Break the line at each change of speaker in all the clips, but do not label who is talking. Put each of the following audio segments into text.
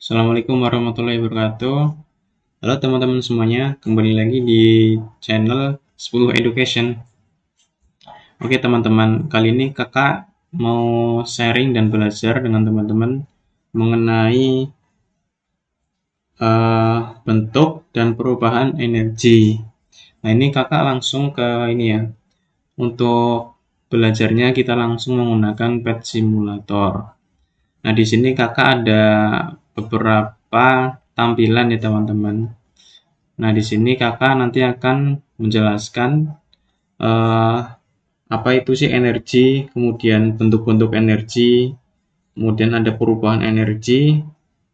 Assalamualaikum warahmatullahi wabarakatuh. Halo teman-teman semuanya, kembali lagi di channel 10 Education. Oke teman-teman, kali ini kakak mau sharing dan belajar dengan teman-teman mengenai bentuk dan perubahan energi. Nah ini kakak langsung ke ini ya, untuk belajarnya kita langsung menggunakan PET simulator. Nah di sini kakak ada beberapa tampilan ya teman-teman. Nah, di sini kakak nanti akan menjelaskan eh, apa itu sih energi, kemudian bentuk-bentuk energi, kemudian ada perubahan energi,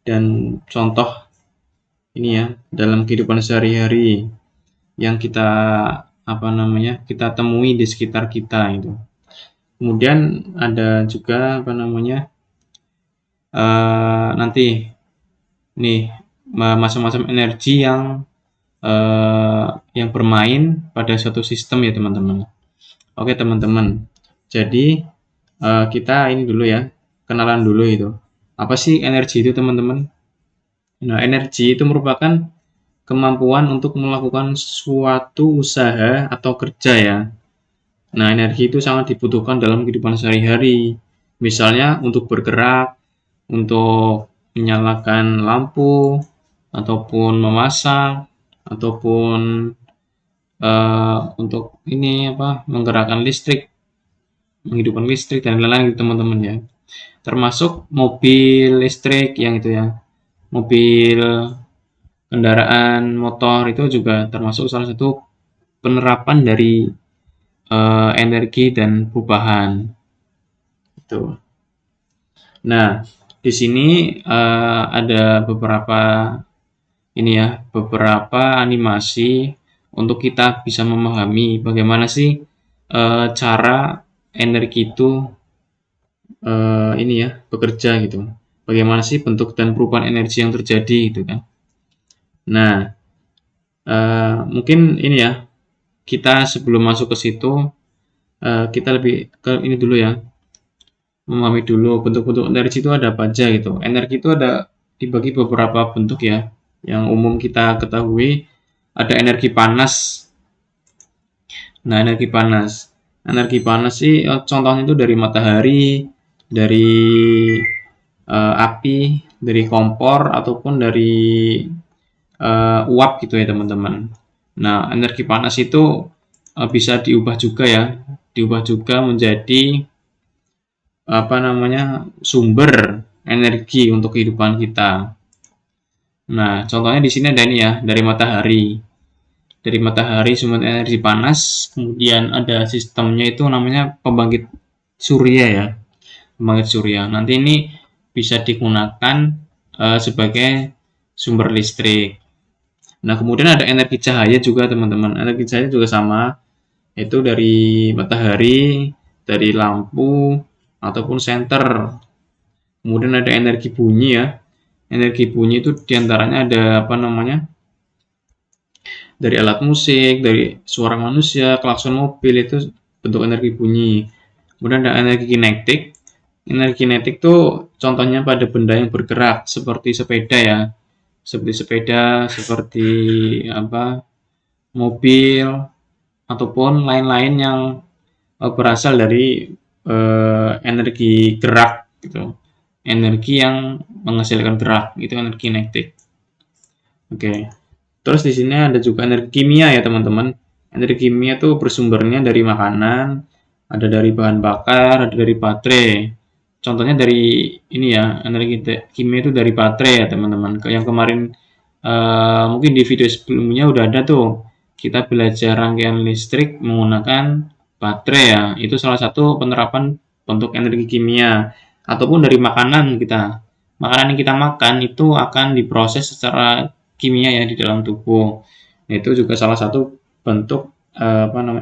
dan contoh ini ya dalam kehidupan sehari-hari yang kita kita temui di sekitar kita itu. Kemudian ada juga nanti nih macam-macam energi eh, yang bermain pada suatu sistem ya teman-teman. Oke teman-teman, jadi kita ini dulu ya, kenalan dulu itu. Apa sih energi itu teman-teman? Nah, energi itu merupakan kemampuan untuk melakukan suatu usaha atau kerja ya. Nah, energi itu sangat dibutuhkan dalam kehidupan sehari-hari. Misalnya untuk bergerak, untuk menyalakan lampu, ataupun memasak, ataupun untuk ini menggerakkan listrik, menghidupkan listrik dan lain-lain gitu teman-teman ya. Termasuk mobil listrik yang itu ya, mobil kendaraan motor itu juga termasuk salah satu penerapan dari energi dan perubahan itu. Nah, di sini ada beberapa animasi untuk kita bisa memahami bagaimana sih cara energi itu bekerja gitu. Bagaimana sih bentuk dan perubahan energi yang terjadi gitu kan. Nah, mungkin ini ya, kita sebelum masuk ke situ, kita lebih ke ini dulu ya, memahami dulu bentuk-bentuk energi itu ada apa aja gitu. Energi itu ada dibagi beberapa bentuk ya, yang umum kita ketahui ada energi panas. Nah, energi panas sih contohnya itu dari matahari, dari api, dari kompor ataupun dari uap gitu ya teman-teman. Nah, energi panas itu bisa diubah juga ya, diubah juga menjadi sumber energi untuk kehidupan kita. Nah, contohnya di sini ada ini ya, dari matahari. Dari matahari sumber energi panas, kemudian ada sistemnya itu namanya pembangkit surya ya, pembangkit surya. Nanti ini bisa digunakan sebagai sumber listrik. Nah, kemudian ada energi cahaya juga teman-teman. Energi cahaya juga sama, yaitu dari matahari, dari lampu, ataupun senter. Kemudian ada energi bunyi ya. Energi bunyi itu diantaranya ada dari alat musik, dari suara manusia, klakson mobil itu bentuk energi bunyi. Kemudian ada energi kinetik. Energi kinetik itu contohnya pada benda yang bergerak seperti sepeda ya. Seperti sepeda, seperti mobil ataupun lain-lain yang berasal dari energi gerak gitu. Energi yang menghasilkan gerak itu energi kinetik. Oke. Terus di sini ada juga energi kimia ya teman-teman. Energi kimia itu bersumbernya dari makanan, ada dari bahan bakar, ada dari baterai. Contohnya dari ini ya, energi kimia itu dari baterai ya teman-teman. Yang kemarin mungkin di video sebelumnya udah ada tuh. Kita belajar rangkaian listrik menggunakan baterai ya. Itu salah satu penerapan bentuk energi kimia. Ataupun dari makanan kita. Makanan yang kita makan itu akan diproses secara kimia ya di dalam tubuh. Nah, itu juga salah satu bentuk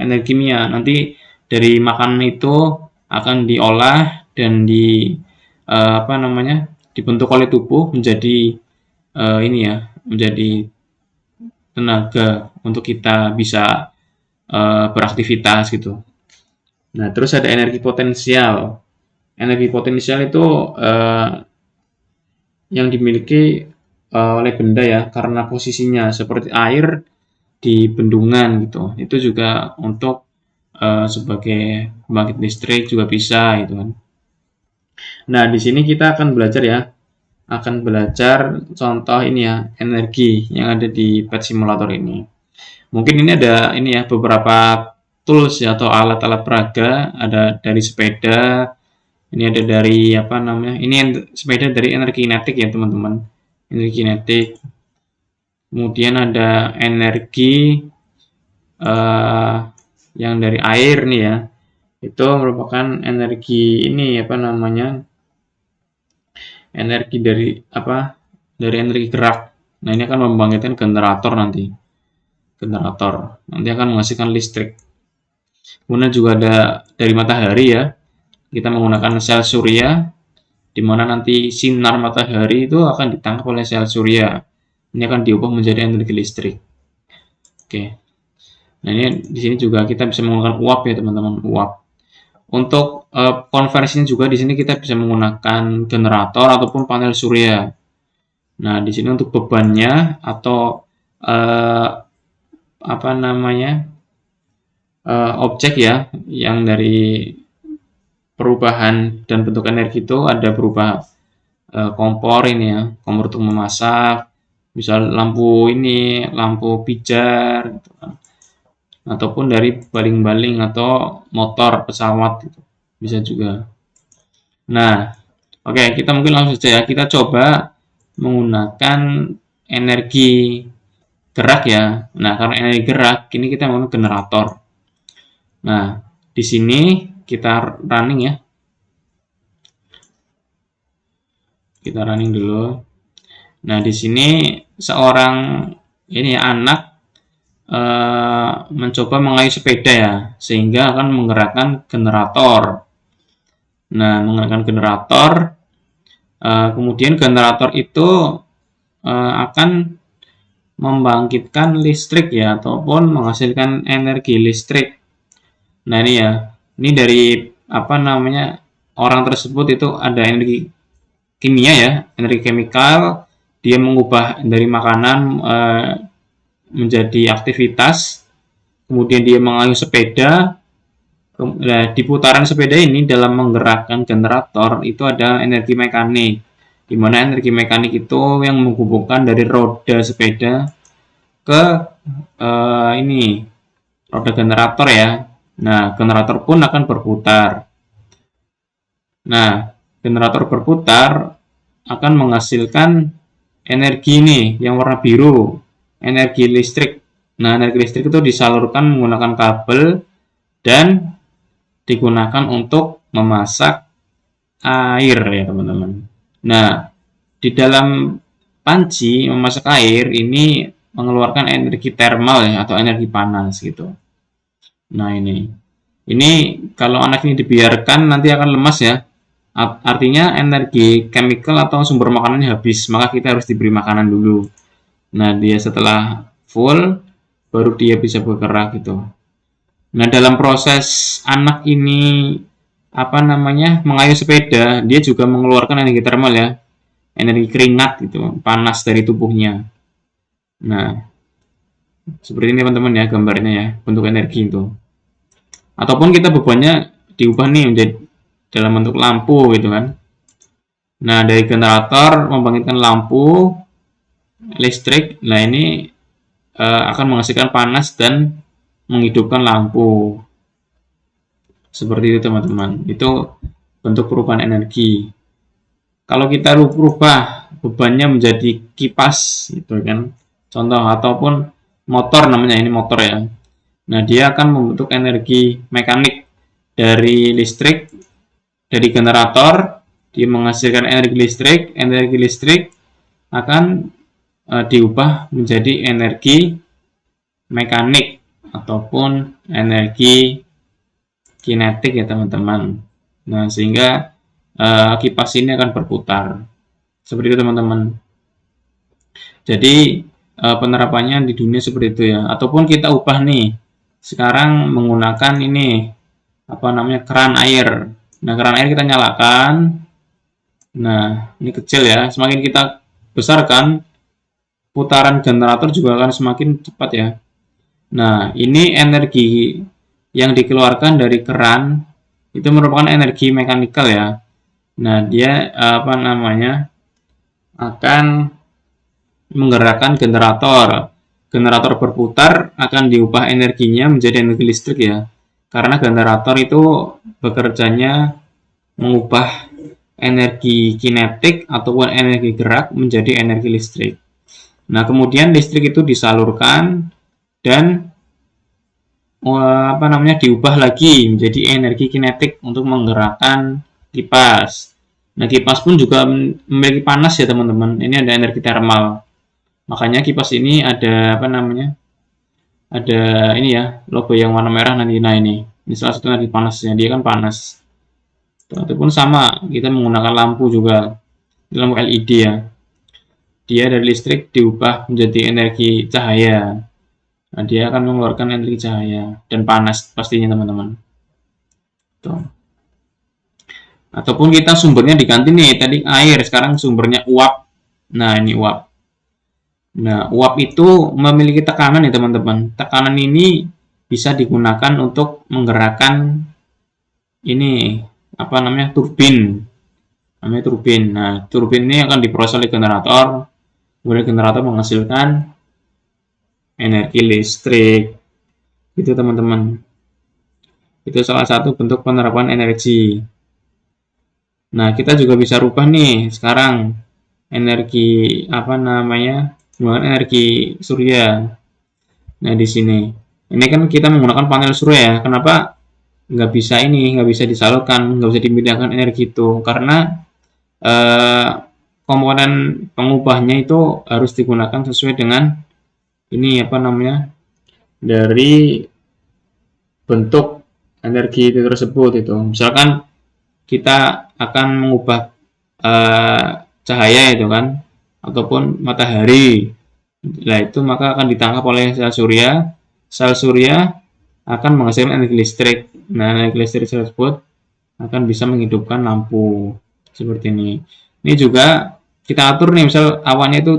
energi kimia. Nanti dari makanan itu akan diolah dan dibentuk oleh tubuh menjadi menjadi tenaga untuk kita bisa beraktivitas gitu. Nah, terus ada energi potensial. Energi potensial itu yang dimiliki oleh benda ya, karena posisinya seperti air di bendungan gitu. Itu juga untuk sebagai pembangkit listrik juga bisa gitu kan. Nah, di sini kita akan belajar ya, akan belajar contoh ini ya, energi yang ada di pet simulator ini. Mungkin ini ada ini ya, beberapa tools ya, atau alat-alat peraga, ada dari sepeda, ini ada dari apa namanya, ini sepeda dari energi kinetik ya teman-teman, energi kinetik. Kemudian ada energi eh, yang dari air nih ya, itu merupakan energi ini apa namanya, energi dari apa, dari energi gerak. Nah, ini akan membangkitkan generator nanti, generator nanti akan menghasilkan listrik. Kemudian juga ada dari matahari ya, kita menggunakan sel surya, di mana nanti sinar matahari itu akan ditangkap oleh sel surya. Ini akan diubah menjadi energi listrik. Oke. Nah, ini di sini juga kita bisa menggunakan uap ya teman-teman, uap. Untuk konversinya juga di sini kita bisa menggunakan generator ataupun panel surya. Nah, di sini untuk bebannya atau eh, apa namanya, objek ya, yang dari perubahan dan bentuk energi itu ada berupa kompor ini ya, kompor untuk memasak, misal lampu ini, lampu pijar, gitu kan. Ataupun dari baling-baling atau motor pesawat gitu, bisa juga. Nah, oke, kita mungkin langsung saja ya, kita coba menggunakan energi gerak ya. Nah, karena energi gerak, ini kita menggunakan generator. Nah, di sini kita running ya. Kita running dulu. Nah, di sini seorang ini ya, anak mencoba mengayuh sepeda ya, sehingga akan menggerakkan generator. Nah, menggerakkan generator, kemudian generator itu akan membangkitkan listrik ya, ataupun menghasilkan energi listrik. Nah, ini ya, ini dari apa namanya, orang tersebut itu ada energi kimia ya, energi chemical, dia mengubah dari makanan menjadi aktivitas, kemudian dia mengayuh sepeda. Nah, di putaran sepeda ini dalam menggerakkan generator itu ada energi mekanik, di mana energi mekanik itu yang menghubungkan dari roda sepeda ke ini roda generator ya. Nah, generator pun akan berputar. Nah, generator berputar akan menghasilkan energi nih yang warna biru, energi listrik. Nah, energi listrik itu disalurkan menggunakan kabel dan digunakan untuk memasak air ya teman-teman. Nah, di dalam panci memasak air ini mengeluarkan energi thermal ya, atau energi panas gitu. Nah, ini kalau anak ini dibiarkan nanti akan lemas ya. Artinya energi chemical atau sumber makanannya habis, maka kita harus diberi makanan dulu. Nah, dia setelah full baru dia bisa bergerak gitu. Nah, dalam proses anak ini apa namanya, mengayuh sepeda, dia juga mengeluarkan energi thermal ya, energi keringat gitu, panas dari tubuhnya. Nah, seperti ini teman-teman ya gambarnya ya, bentuk energi itu. Ataupun kita bebannya diubah nih menjadi dalam bentuk lampu gitu kan. Nah, dari generator membangkitkan lampu listrik. Nah, ini akan menghasilkan panas dan menghidupkan lampu. Seperti itu teman-teman. Itu bentuk perubahan energi. Kalau kita rubah bebannya menjadi kipas gitu kan. Contoh, ataupun motor namanya, ini motor ya. Nah, dia akan membentuk energi mekanik dari listrik, dari generator, dia menghasilkan energi listrik akan diubah menjadi energi mekanik ataupun energi kinetik ya teman-teman. Nah, sehingga kipas ini akan berputar. Seperti itu teman-teman. Jadi penerapannya di dunia seperti itu ya. Ataupun kita ubah nih. Sekarang menggunakan ini apa namanya, keran air. Nah, keran air kita nyalakan. Nah, ini kecil ya. Semakin kita besarkan, putaran generator juga akan semakin cepat ya. Nah, ini energi yang dikeluarkan dari keran itu merupakan energi mekanikal ya. Nah, dia apa namanya? Akan menggerakkan generator. Generator berputar akan diubah energinya menjadi energi listrik ya. Karena generator itu bekerjanya mengubah energi kinetik ataupun energi gerak menjadi energi listrik. Nah, kemudian listrik itu disalurkan dan apa namanya diubah lagi menjadi energi kinetik untuk menggerakkan kipas. Nah, kipas pun juga memiliki panas ya teman-teman. Ini ada energi thermal. Makanya kipas ini ada apa namanya? Ada ini ya, logo yang warna merah nanti. Nah, ini salah satu energi panasnya. Dia kan panas. Ataupun sama, kita menggunakan lampu juga. Lampu LED ya. Dia dari listrik diubah menjadi energi cahaya. Nah, dia akan mengeluarkan energi cahaya dan panas pastinya teman-teman. Tuh. Ataupun kita sumbernya diganti nih, tadi air, sekarang sumbernya uap. Nah, ini uap. Nah, uap itu memiliki tekanan ya teman-teman. Tekanan ini bisa digunakan untuk menggerakkan ini apa namanya turbin. Namanya turbin. Nah, turbin ini akan diproses oleh generator. Kemudian generator menghasilkan energi listrik. Itu teman-teman. Itu salah satu bentuk penerapan energi. Nah, kita juga bisa rubah nih sekarang energi apa namanya? Menggunakan energi surya. Nah, di sini. Ini kan kita menggunakan panel surya ya. Kenapa nggak bisa disalurkan, nggak bisa dipindahkan energi itu? Karena eh, komponen pengubahnya itu harus digunakan sesuai dengan ini apa namanya? Dari bentuk energi itu tersebut itu. Misalkan kita akan mengubah cahaya itu kan ataupun matahari. Nah, itu maka akan ditangkap oleh sel surya. Sel surya akan menghasilkan energi listrik. Nah, energi listrik tersebut akan bisa menghidupkan lampu seperti ini. Ini juga kita atur nih, misal awannya itu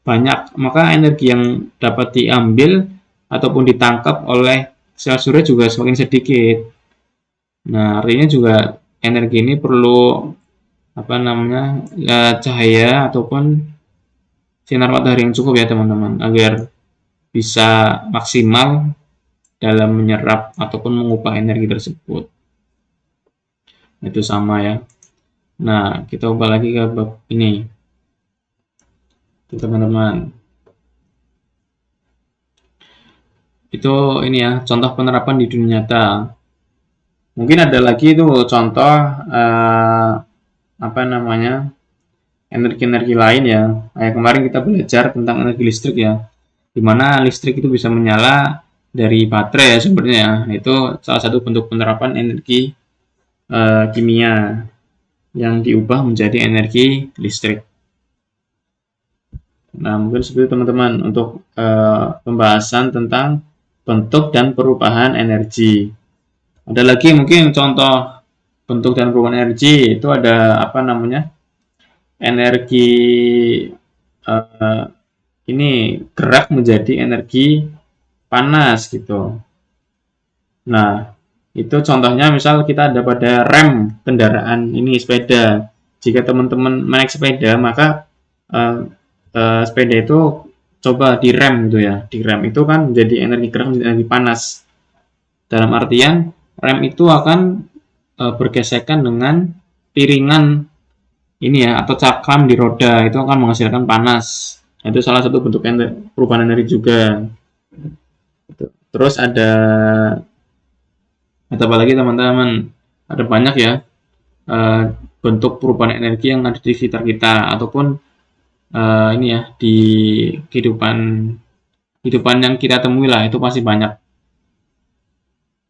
banyak, maka energi yang dapat diambil ataupun ditangkap oleh sel surya juga semakin sedikit. Nah, artinya juga energi ini perlu apa namanya ya, cahaya ataupun sinar matahari yang cukup ya teman-teman agar bisa maksimal dalam menyerap ataupun mengubah energi tersebut. Itu sama ya. Nah, kita ubah lagi ke bab ini. Teman-teman. Itu ini ya, contoh penerapan di dunia nyata. Mungkin ada lagi itu contoh apa namanya? Energi-energi lain ya. Kayak kemarin kita belajar tentang energi listrik ya. Di mana listrik itu bisa menyala dari baterai ya sumbernya ya. Itu salah satu bentuk penerapan energi kimia yang diubah menjadi energi listrik. Nah, mungkin seperti teman-teman untuk pembahasan tentang bentuk dan perubahan energi. Ada lagi mungkin contoh bentuk dan perubahan energi itu ada apa namanya? Energi ini gerak menjadi energi panas gitu. Nah, itu contohnya misal kita ada pada rem kendaraan ini sepeda. Jika teman-teman naik sepeda, maka sepeda itu coba direm gitu ya. Direm itu kan menjadi energi gerak menjadi energi panas. Dalam artian rem itu akan bergesekan dengan piringan ini ya atau cakram di roda itu akan menghasilkan panas. Itu salah satu bentuk perubahan energi juga. Terus ada apa lagi teman-teman? Ada banyak ya bentuk perubahan energi yang ada di sekitar kita ataupun ini ya di kehidupan yang kita temui lah itu pasti banyak.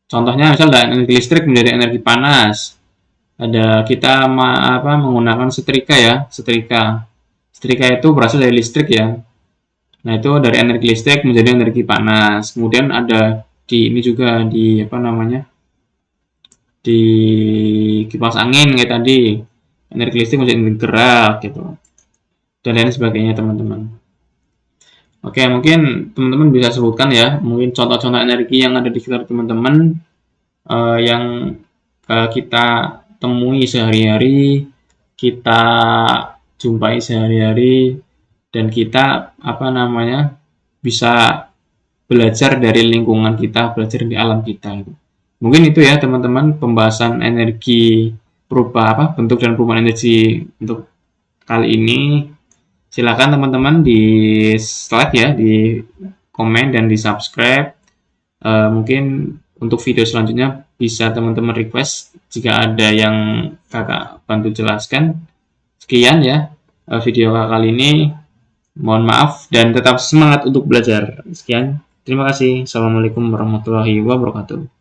Contohnya misal dari energi listrik menjadi energi panas. Ada kita menggunakan setrika ya, setrika. Setrika itu berasal dari listrik ya. Nah, itu dari energi listrik menjadi energi panas. Kemudian ada di ini juga di apa namanya? Di kipas angin kayak tadi. energi listrik menjadi energi gerak gitu, dan lain sebagainya teman-teman. Oke, mungkin teman-teman bisa sebutkan ya, mungkin contoh-contoh energi yang ada di sekitar teman-teman, yang kita temui sehari-hari, kita jumpai sehari-hari, dan kita apa namanya bisa belajar dari lingkungan kita, belajar di alam kita itu. Mungkin itu ya teman-teman pembahasan energi bentuk dan perubahan energi untuk kali ini. Silakan teman-teman di slide ya, di komen dan di subscribe. Mungkin untuk video selanjutnya bisa teman-teman request jika ada yang kakak bantu jelaskan. Sekian ya video kakak kali ini. Mohon maaf dan tetap semangat untuk belajar. Sekian. Terima kasih. Assalamualaikum warahmatullahi wabarakatuh.